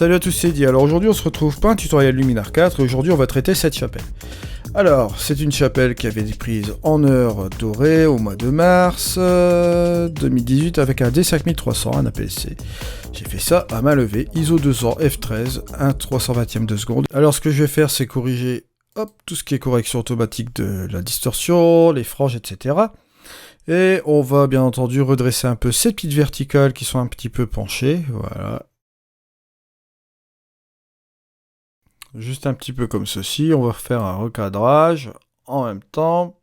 Salut à tous, c'est Di. Alors aujourd'hui on se retrouve pour un tutoriel Luminar 4 et aujourd'hui on va traiter cette chapelle. Alors c'est une chapelle qui avait été prise en heure dorée au mois de mars 2018 avec un D5300, un APS-C. J'ai fait ça à main levée, ISO 200 f13, 1/320 de seconde. Alors ce que je vais faire c'est corriger tout ce qui est correction automatique de la distorsion, les franges, etc. Et on va bien entendu redresser un peu ces petites verticales qui sont un petit peu penchées, voilà. Juste un petit peu comme ceci, on va faire un recadrage en même temps.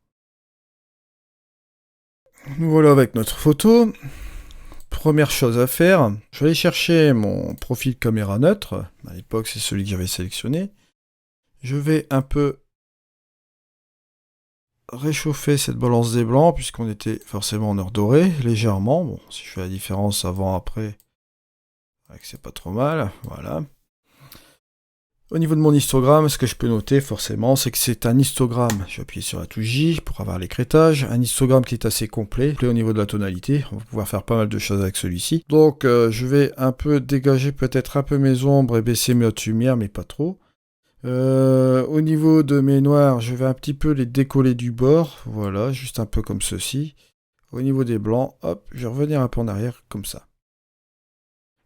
Nous voilà avec notre photo. Première chose à faire, je vais aller chercher mon profil caméra neutre. À l'époque, c'est celui que j'avais sélectionné. Je vais un peu réchauffer cette balance des blancs, puisqu'on était forcément en heure dorée, légèrement. Bon, si je fais la différence avant-après, c'est pas trop mal, voilà. Au niveau de mon histogramme, ce que je peux noter forcément, c'est que c'est un histogramme. Je vais appuyer sur la touche J pour avoir l'écrêtage. Un histogramme qui est assez complet au niveau de la tonalité. On va pouvoir faire pas mal de choses avec celui-ci. Donc je vais un peu dégager peut-être un peu mes ombres et baisser mes hautes lumières, mais pas trop. Au niveau de mes noirs, je vais un petit peu les décoller du bord. Voilà, juste un peu comme ceci. Au niveau des blancs, hop, je vais revenir un peu en arrière comme ça.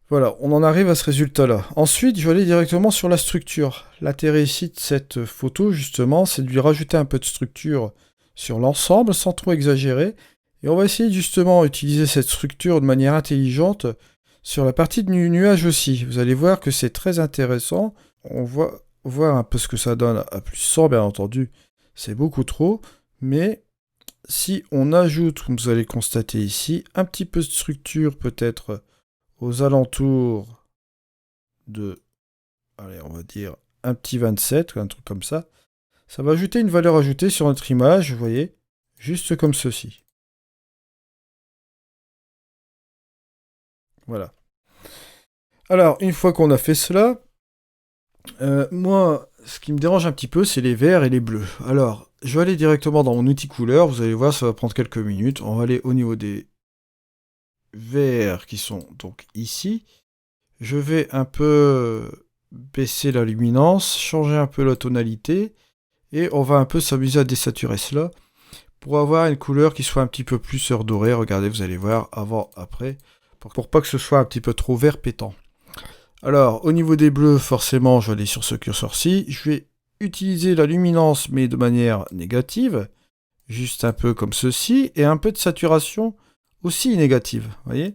Voilà, on en arrive à ce résultat-là. Ensuite, je vais aller directement sur la structure. L'intérêt ici de cette photo, justement, c'est de lui rajouter un peu de structure sur l'ensemble, sans trop exagérer. Et on va essayer justement d'utiliser cette structure de manière intelligente sur la partie du nuage aussi. Vous allez voir que c'est très intéressant. On va voir un peu ce que ça donne à plus 100, bien entendu. C'est beaucoup trop, mais si on ajoute, comme vous allez constater ici, un petit peu de structure peut-être aux alentours de, allez, on va dire un petit 27, un truc comme ça, ça va ajouter une valeur ajoutée sur notre image, vous voyez, juste comme ceci. Voilà. Alors, une fois qu'on a fait cela, moi, ce qui me dérange un petit peu, c'est les verts et les bleus. Alors, je vais aller directement dans mon outil couleur, vous allez voir, ça va prendre quelques minutes. On va aller au niveau des verts qui sont donc ici. Je vais un peu baisser la luminance, changer un peu la tonalité, et on va un peu s'amuser à désaturer cela pour avoir une couleur qui soit un petit peu plus heure dorée. Regardez, vous allez voir avant, après, pour pas que ce soit un petit peu trop vert pétant. Alors, au niveau des bleus, forcément, je vais aller sur ce curseur-ci. Je vais utiliser la luminance, mais de manière négative, juste un peu comme ceci, et un peu de saturation aussi négative, vous voyez.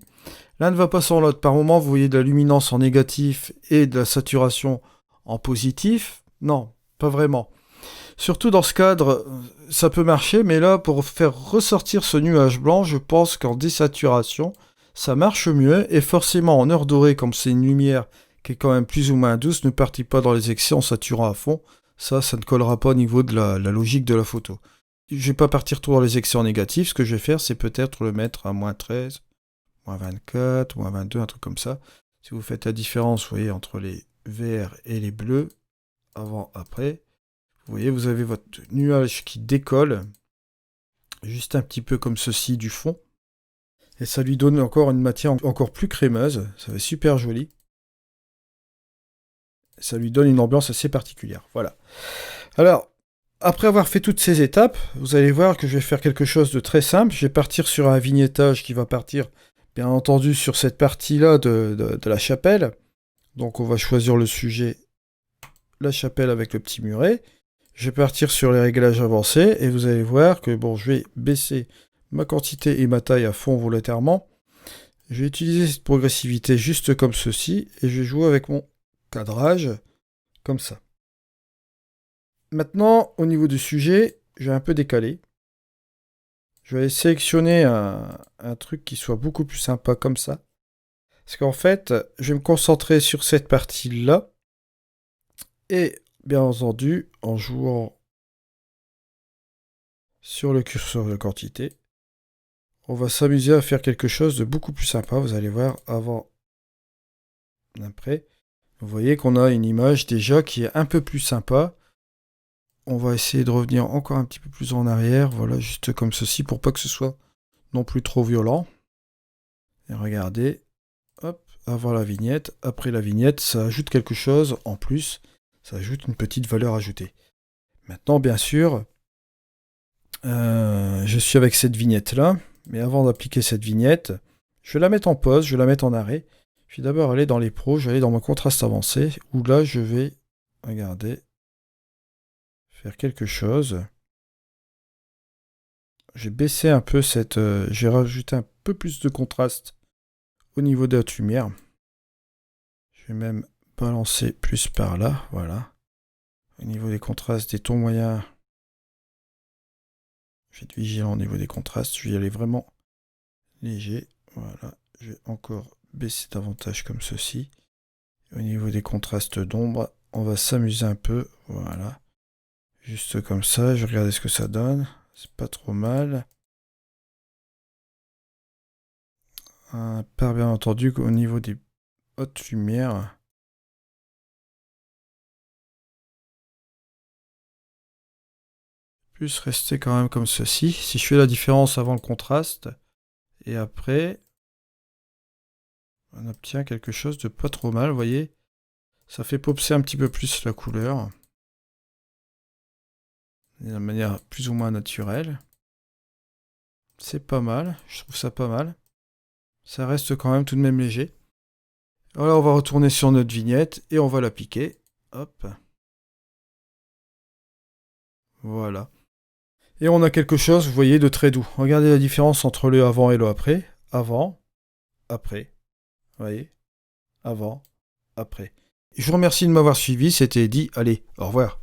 L'un ne va pas sans l'autre. Par moment, vous voyez de la luminance en négatif et de la saturation en positif. Non, pas vraiment. Surtout dans ce cadre, ça peut marcher, mais là, pour faire ressortir ce nuage blanc, je pense qu'en désaturation, ça marche mieux. Et forcément, en heure dorée, comme c'est une lumière qui est quand même plus ou moins douce, ne partez pas dans les excès en saturant à fond. Ça ne collera pas au niveau de la logique de la photo. Je ne vais pas partir trop dans les excès en négatif. Ce que je vais faire, c'est peut-être le mettre à -13. -24, -22, un truc comme ça. Si vous faites la différence, vous voyez, entre les verts et les bleus, avant, après, vous voyez, vous avez votre nuage qui décolle, juste un petit peu comme ceci du fond. Et ça lui donne encore une matière encore plus crémeuse, ça va super joli. Ça lui donne une ambiance assez particulière, voilà. Alors, après avoir fait toutes ces étapes, vous allez voir que je vais faire quelque chose de très simple. Je vais partir sur un vignettage qui va partir bien entendu sur cette partie-là de la chapelle. Donc on va choisir le sujet, la chapelle avec le petit muret. Je vais partir sur les réglages avancés et vous allez voir que bon, je vais baisser ma quantité et ma taille à fond volontairement. Je vais utiliser cette progressivité juste comme ceci et je vais jouer avec mon cadrage comme ça. Maintenant, au niveau du sujet, je vais un peu décaler. Je vais sélectionner un truc qui soit beaucoup plus sympa comme ça. Parce qu'en fait, je vais me concentrer sur cette partie-là. Et bien entendu, en jouant sur le curseur de quantité, on va s'amuser à faire quelque chose de beaucoup plus sympa. Vous allez voir avant, après. Vous voyez qu'on a une image déjà qui est un peu plus sympa. On va essayer de revenir encore un petit peu plus en arrière. Voilà, juste comme ceci, pour pas que ce soit non plus trop violent. Et regardez. Hop, avant la vignette. Après la vignette, ça ajoute quelque chose en plus. Ça ajoute une petite valeur ajoutée. Maintenant, bien sûr, je suis avec cette vignette-là. Mais avant d'appliquer cette vignette, je vais la mettre en pause, je vais la mettre en arrêt. Je vais d'abord aller dans les pros, je vais aller dans mon contraste avancé, où là, je vais, regardez, faire quelque chose. J'ai baissé un peu cette... j'ai rajouté un peu plus de contraste au niveau de la lumière. Je vais même balancer plus par là, voilà. Au niveau des contrastes, des tons moyens, je vais être vigilant au niveau des contrastes. Je vais y aller vraiment léger, voilà. Je vais encore baisser davantage comme ceci. Au niveau des contrastes d'ombre, on va s'amuser un peu, voilà. Juste comme ça, je vais regarder ce que ça donne. C'est pas trop mal. Par bien entendu qu'au niveau des hautes lumières, plus rester quand même comme ceci. Si je fais la différence avant le contraste et après, on obtient quelque chose de pas trop mal, vous voyez. Ça fait popser un petit peu plus la couleur. De manière plus ou moins naturelle. C'est pas mal, je trouve ça pas mal. Ça reste quand même tout de même léger. Alors on va retourner sur notre vignette et on va l'appliquer. Hop. Voilà. Et on a quelque chose, vous voyez, de très doux. Regardez la différence entre le avant et le après. Avant, après. Vous voyez? Avant, après. Je vous remercie de m'avoir suivi, c'était Eddy. Allez, au revoir.